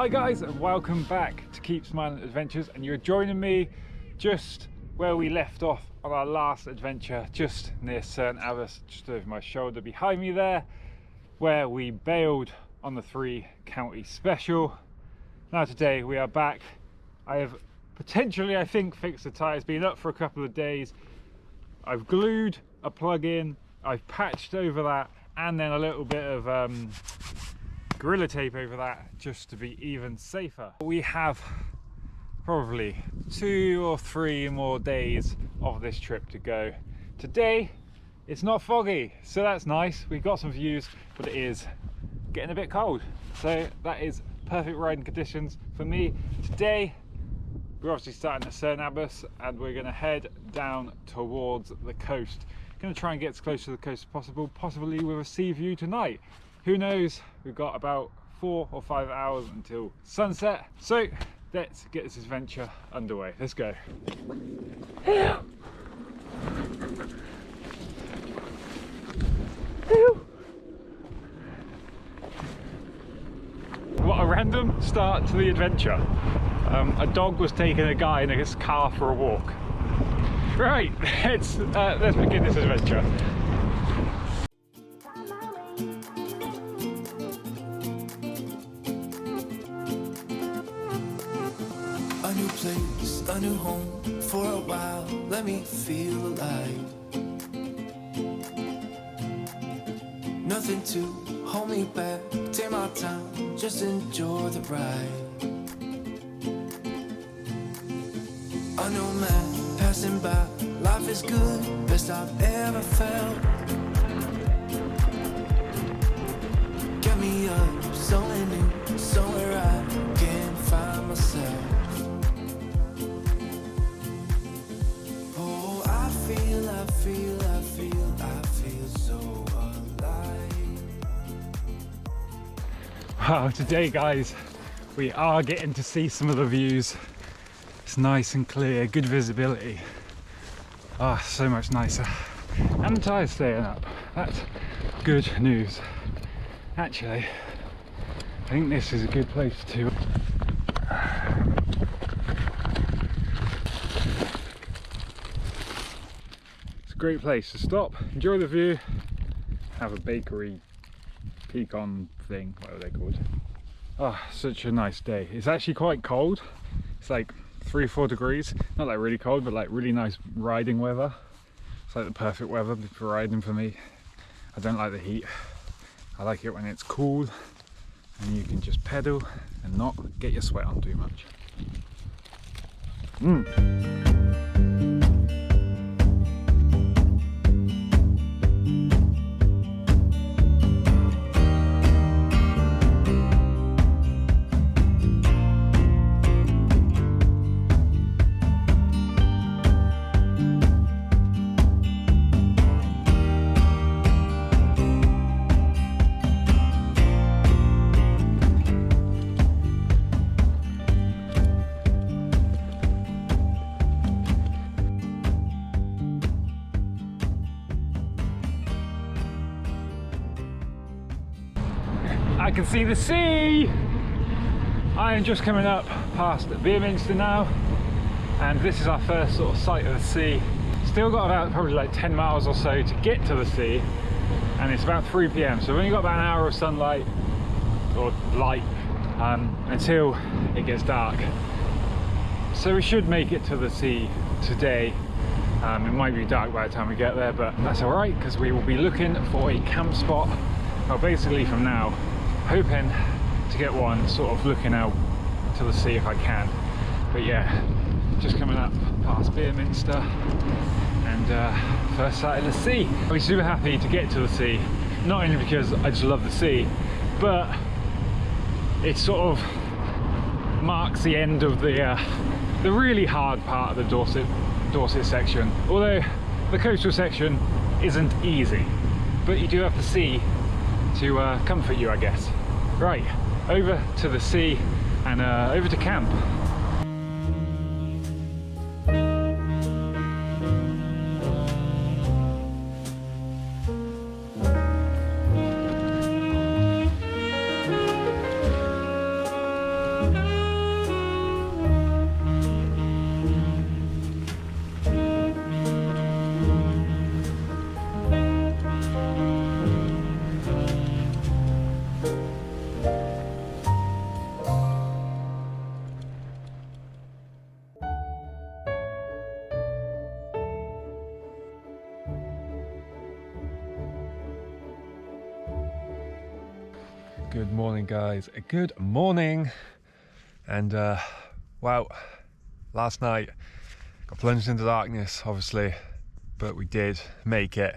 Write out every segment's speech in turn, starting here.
Hi guys, and welcome back to Keep Smiling Adventures, and you're joining me just where we left off on our last adventure, just near Cerne Abbas, just over my shoulder behind me there, where we bailed on the 3-county special. Now today we are back. I have potentially, I think, fixed the tyres, been up for a couple of days. I've glued a plug in, I've patched over that, and then a little bit of Gorilla tape over that just to be even safer. We have probably 2 or 3 more days of this trip to go. Today it's not foggy, so that's nice. We've got some views, but it is getting a bit cold, so that is perfect riding conditions for me. Today we're obviously starting at Cerne Abbas and we're going to head down towards the coast. Going to try and get as close to the coast as possible, possibly with a sea view tonight. Who knows? We've got about 4 or 5 hours until sunset, so let's get this adventure underway. Let's go. What a random start to the adventure. A dog was taking a guy in his car for a walk. Right, let's begin this adventure. A new place, a new home, for a while, let me feel alive. Nothing to hold me back, take my time, just enjoy the ride. A new man passing by, life is good, best I've ever felt. Get me up, somewhere new, somewhere I can find myself. I feel so alive. Wow, today guys, we are getting to see some of the views. It's nice and clear, good visibility. Ah, so much nicer. And the tyres staying up. That's good news. Actually, I think this is a good place to great place to stop, enjoy the view, have a bakery pecan thing, whatever they're called. Ah, such a nice day. It's actually quite cold. It's like 3-4 degrees, not like really cold, but like really nice riding weather. It's like the perfect weather for riding for me. I don't like the heat. I like it when it's cool and you can just pedal and not get your sweat on too much. I can see the sea! I am just coming up past Wiltshire now, and this is our first sort of sight of the sea. Still got about probably like 10 miles or so to get to the sea, and it's about 3 p.m, so we've only got about an hour of sunlight, or light, until it gets dark. So we should make it to the sea today. It might be dark by the time we get there, but that's alright, because we will be looking for a camp spot, well, basically from now, hoping to get one sort of looking out to the sea if I can. But yeah, just coming up past Wiltshire and first sight of the sea. I'm super happy to get to the sea, not only because I just love the sea, but it sort of marks the end of the really hard part of the Dorset section. Although the coastal section isn't easy, but you do have the sea to comfort you, I guess. Right, over to the sea and over to camp. Good morning, guys. Good morning. And wow, last night got plunged into darkness, obviously, but we did make it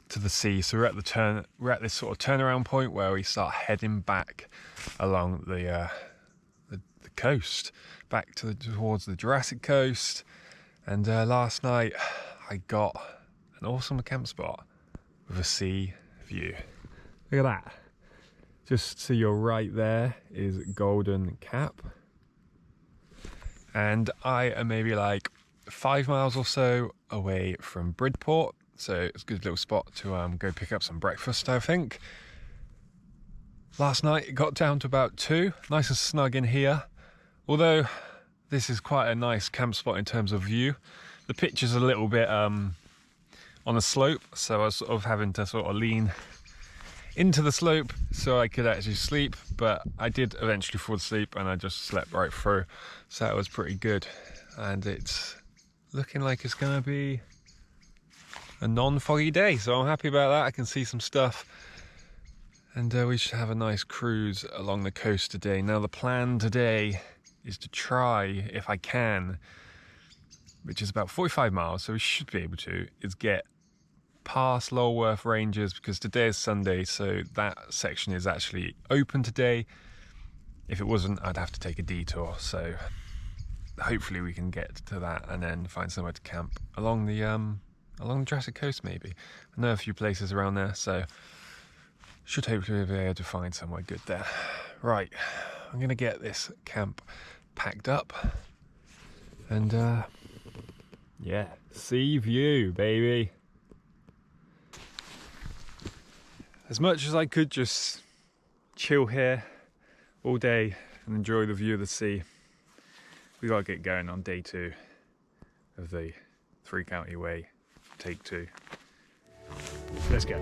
to the sea. So we're at this sort of turnaround point where we start heading back along the coast, back towards the Jurassic Coast. And last night I got an awesome camp spot with a sea view. Look at that. Just to your right there is Golden Cap. And I am maybe like 5 miles or so away from Bridport. So it's a good little spot to go pick up some breakfast, I think. Last night it got down to about 2, nice and snug in here. Although this is quite a nice camp spot in terms of view. The pitch is a little bit on a slope, so I was sort of having to sort of lean into the slope so I could actually sleep, but I did eventually fall asleep and I just slept right through, so that was pretty good. And it's looking like it's gonna be a non-foggy day, so I'm happy about that. I can see some stuff, and we should have a nice cruise along the coast today. Now the plan today is to try, if I can, which is about 45 miles, so we should be able to, is get past Lulworth Ranges, because today is Sunday, so that section is actually open today. If it wasn't, I'd have to take a detour, so hopefully we can get to that and then find somewhere to camp along the Jurassic Coast maybe. I know a few places around there, so should hopefully be able to find somewhere good there. Right, I'm gonna get this camp packed up and yeah, sea view, baby. As much as I could just chill here all day and enjoy the view of the sea, we gotta get going on day 2 of the 3 County Way, take 2. Let's go.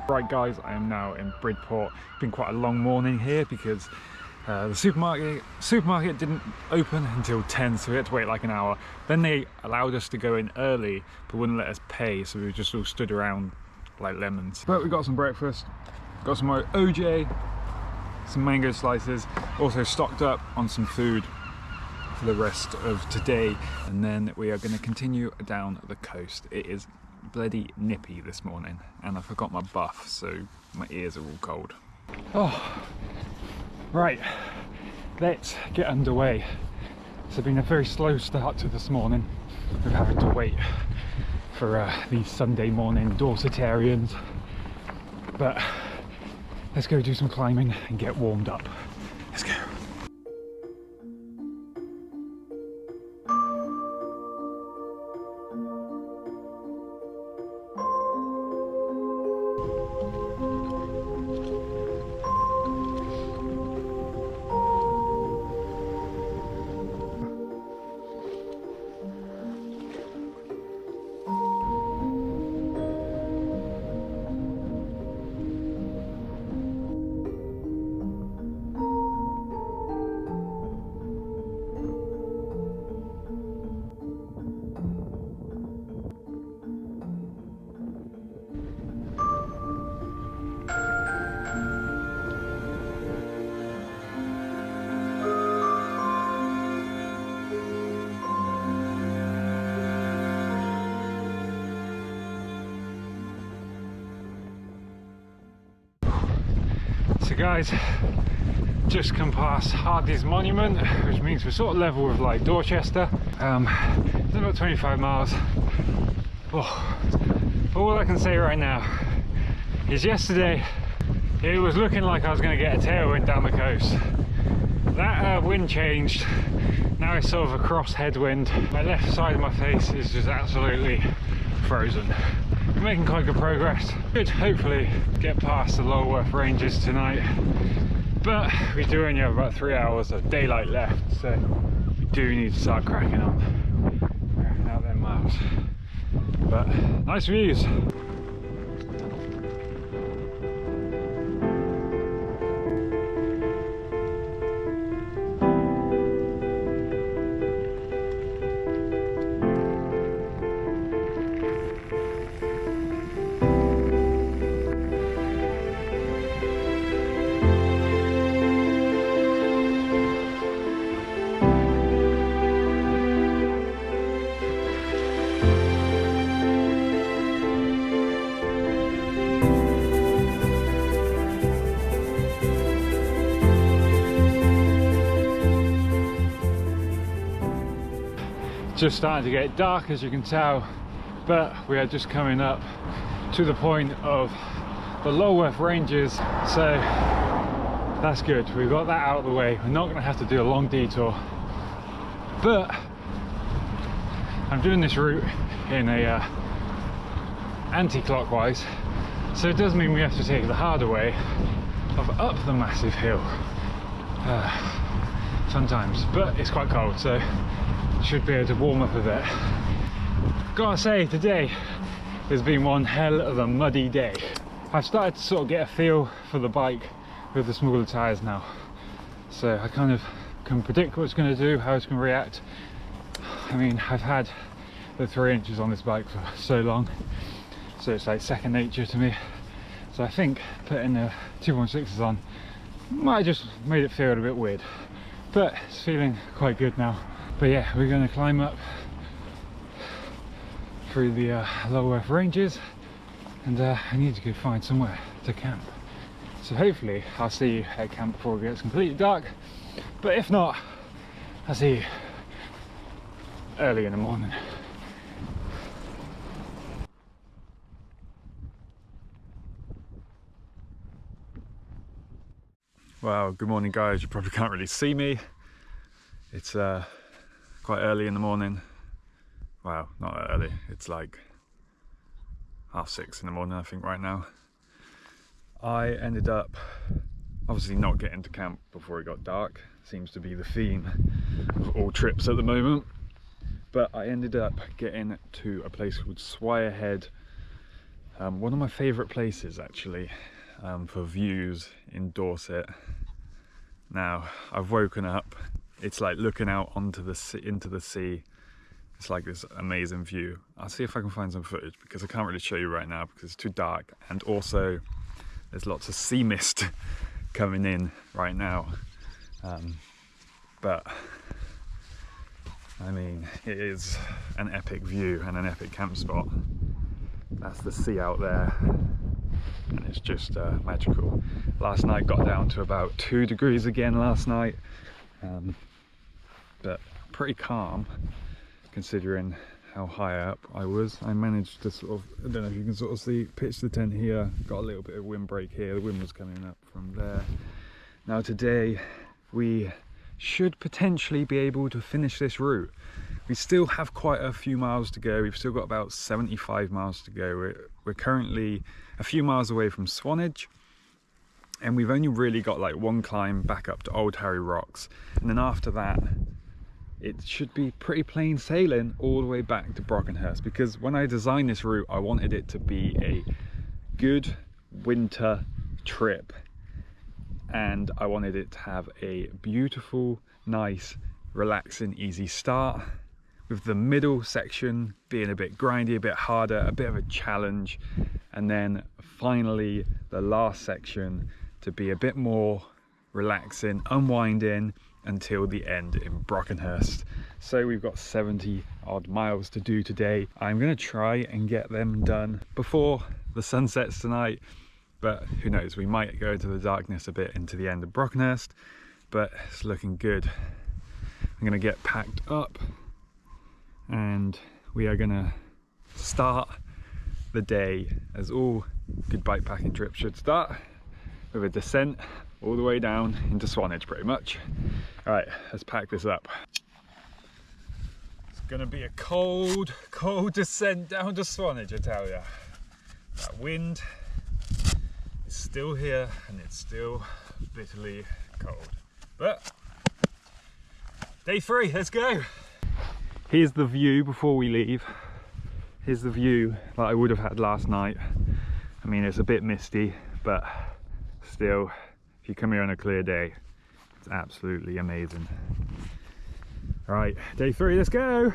Right guys, I am now in Bridport. It's been quite a long morning here because the supermarket didn't open until 10, so we had to wait like an hour. Then they allowed us to go in early but wouldn't let us pay, so we just all stood around like lemons. But we got some breakfast, got some more OJ, some mango slices, also stocked up on some food for the rest of today, and then we are going to continue down the coast. It is bloody nippy this morning and I forgot my buff, so my ears are all cold. Oh, right, let's get underway. It's been a very slow start to this morning with having to wait for these Sunday morning Dorsetarians, but let's go do some climbing and get warmed up. Let's go. So guys, just come past Hardy's Monument, which means we're sort of level with like Dorchester. It's about 25 miles. Oh, all I can say right now is yesterday it was looking like I was going to get a tailwind down the coast. That wind changed. Now it's sort of a cross headwind. My left side of my face is just absolutely frozen. We're making quite good progress. Should hopefully get past the Lulworth Ranges tonight, but we do only have about 3 hours of daylight left, so we do need to start cracking out them miles. But nice views. Just starting to get dark, as you can tell, but we are just coming up to the point of the Lulworth Ranges, so that's good. We've got that out of the way. We're not going to have to do a long detour, but I'm doing this route in a anti-clockwise, so it does mean we have to take the harder way of up the massive hill sometimes, but it's quite cold, so should be able to warm up a bit. Gotta say, today has been one hell of a muddy day. I've started to sort of get a feel for the bike with the smaller tyres now, so I kind of can predict what it's going to do, how it's going to react. I mean, I've had the 3 inches on this bike for so long, so it's like second nature to me. So I think putting the 2.6s on might have just made it feel a bit weird, but it's feeling quite good now. But yeah, we're going to climb up through the Lulworth Ranges, and I need to go find somewhere to camp. So hopefully I'll see you at camp before it gets completely dark, but if not, I'll see you early in the morning. Well, good morning guys. You probably can't really see me. It's quite early in the morning. Well, not early, it's like 6:30 in the morning I think right now. I ended up obviously not getting to camp before it got dark. Seems to be the theme of all trips at the moment. But I ended up getting to a place called Swire Head. One of my favourite places actually for views in Dorset. Now I've woken up, it's like looking out onto the sea, into the sea. It's like this amazing view. I'll see if I can find some footage because I can't really show you right now because it's too dark, and also there's lots of sea mist coming in right now. But I mean, it is an epic view and an epic camp spot. That's the sea out there, and it's just magical. Last night got down to about 2 degrees again last night, but pretty calm considering how high up I was. I managed to sort of, I don't know if you can sort of see, pitch the tent here, got a little bit of windbreak here, the wind was coming up from there. Now today we should potentially be able to finish this route. We still have quite a few miles to go. We've still got about 75 miles to go. We're currently a few miles away from Swanage, and we've only really got like one climb back up to Old Harry Rocks, and then after that it should be pretty plain sailing all the way back to Brockenhurst, because when I designed this route I wanted it to be a good winter trip, and I wanted it to have a beautiful, nice, relaxing, easy start, with the middle section being a bit grindy, a bit harder, a bit of a challenge, and then finally the last section to be a bit more relaxing, unwinding until the end in Brockenhurst. So we've got 70 odd miles to do today. I'm going to try and get them done before the sun sets tonight. but who knows, we might go into the darkness a bit into the end of Brockenhurst, but it's looking good. I'm gonna get packed up and we are gonna start the day as all good bikepacking trips should start, with a descent all the way down into Swanage pretty much. All right, let's pack this up. It's gonna be a cold descent down to Swanage, I tell ya. That wind is still here and it's still bitterly cold. But day 3, let's go. Here's the view before we leave. Here's the view that I would have had last night. I mean, it's a bit misty, but still, if you come here on a clear day, it's absolutely amazing. All right, day 3, let's go.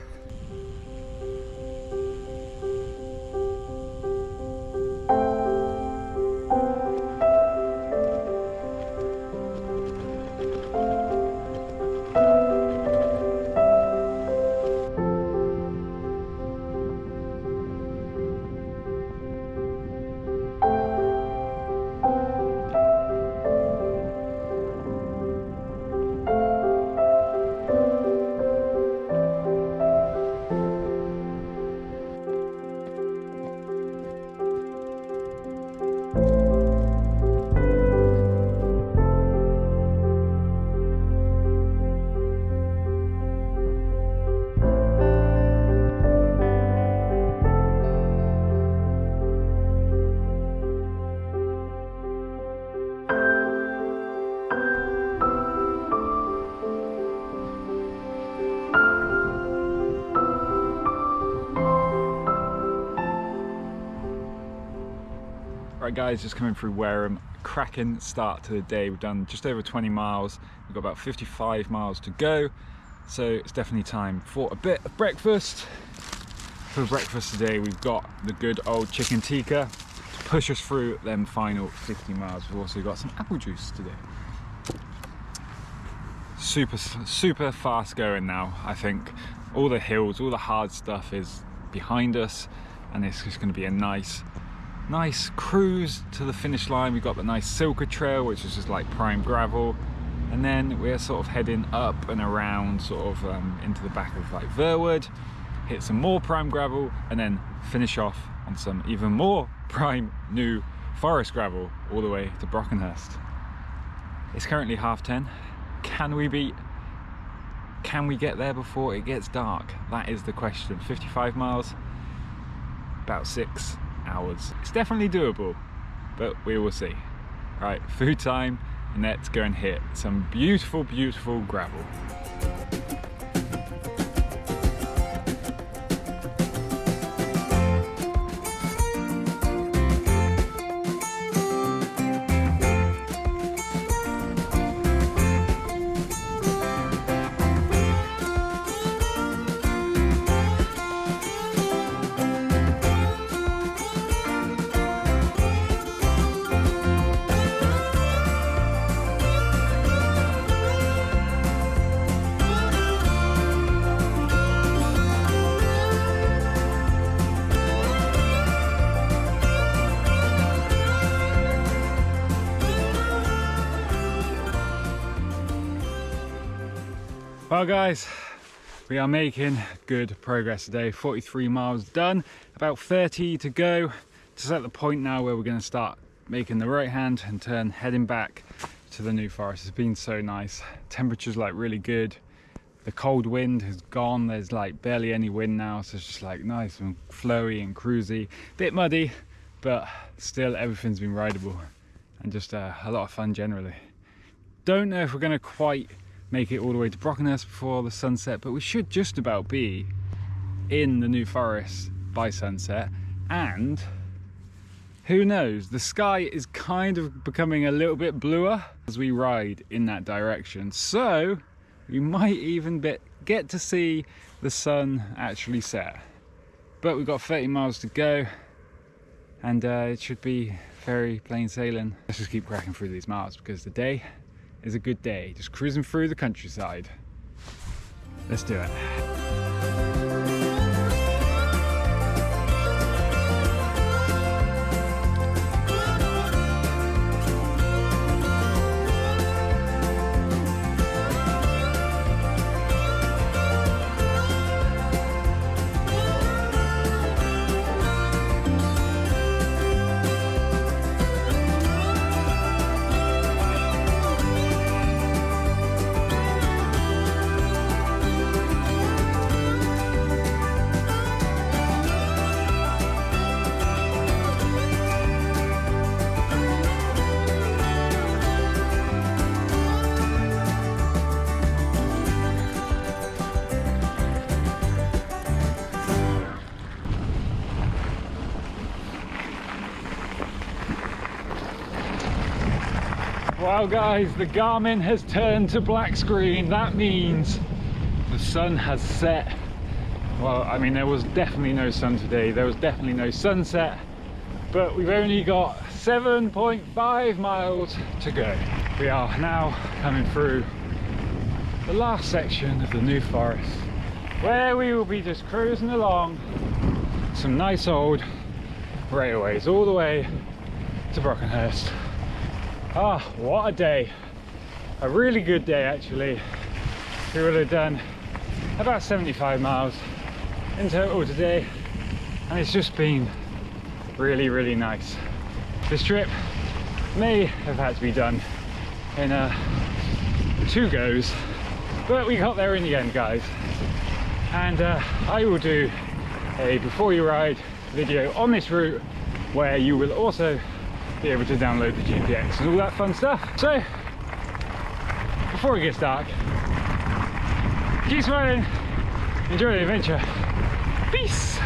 Right guys, just coming through Wareham, cracking start to the day. We've done just over 20 miles, we've got about 55 miles to go, so it's definitely time for a bit of breakfast. For breakfast today we've got the good old chicken tikka to push us through them final 50 miles. We've also got some apple juice today. Super fast going now. I think all the hills, all the hard stuff is behind us, and it's just going to be a nice cruise to the finish line. We've got the nice Silka Trail, which is just like prime gravel, and then we're sort of heading up and around sort of into the back of like Verwood, hit some more prime gravel, and then finish off on some even more prime new forest gravel all the way to Brockenhurst. It's currently 10:30. Can we get there before it gets dark? That is the question. 55 miles, about 6 hours. It's definitely doable, but we will see. Right, food time, and let's go and hit some beautiful gravel. Well guys, we are making good progress today. 43 miles done, about 30 to go. Just at the point now where we're going to start making the right hand and turn, heading back to the New Forest. It's been so nice. Temperature's like really good. The cold wind has gone. There's like barely any wind now, so it's just like nice and flowy and cruisy. Bit muddy, but still everything's been rideable and just a lot of fun generally. Don't know if we're going to quite make it all the way to Brockenhurst before the sunset, but we should just about be in the New Forest by sunset. And who knows, the sky is kind of becoming a little bit bluer as we ride in that direction, so we might even get to see the sun actually set. But we've got 30 miles to go, and it should be very plain sailing. Let's just keep cracking through these miles because the day is a good day, just cruising through the countryside. Let's do it. Well guys, the Garmin has turned to black screen. That means the sun has set. Well, I mean, there was definitely no sun today. There was definitely no sunset, but we've only got 7.5 miles to go. We are now coming through the last section of the New Forest, where we will be just cruising along some nice old railways all the way to Brockenhurst. Ah, what a day. A really good day actually. We would have done about 75 miles in total today, and it's just been really, really nice. This trip may have had to be done in 2 goes, but we got there in the end, guys. And I will do a before you ride video on this route, where you will also be able to download the GPX and all that fun stuff. So before it gets dark, keep smiling, enjoy the adventure. Peace.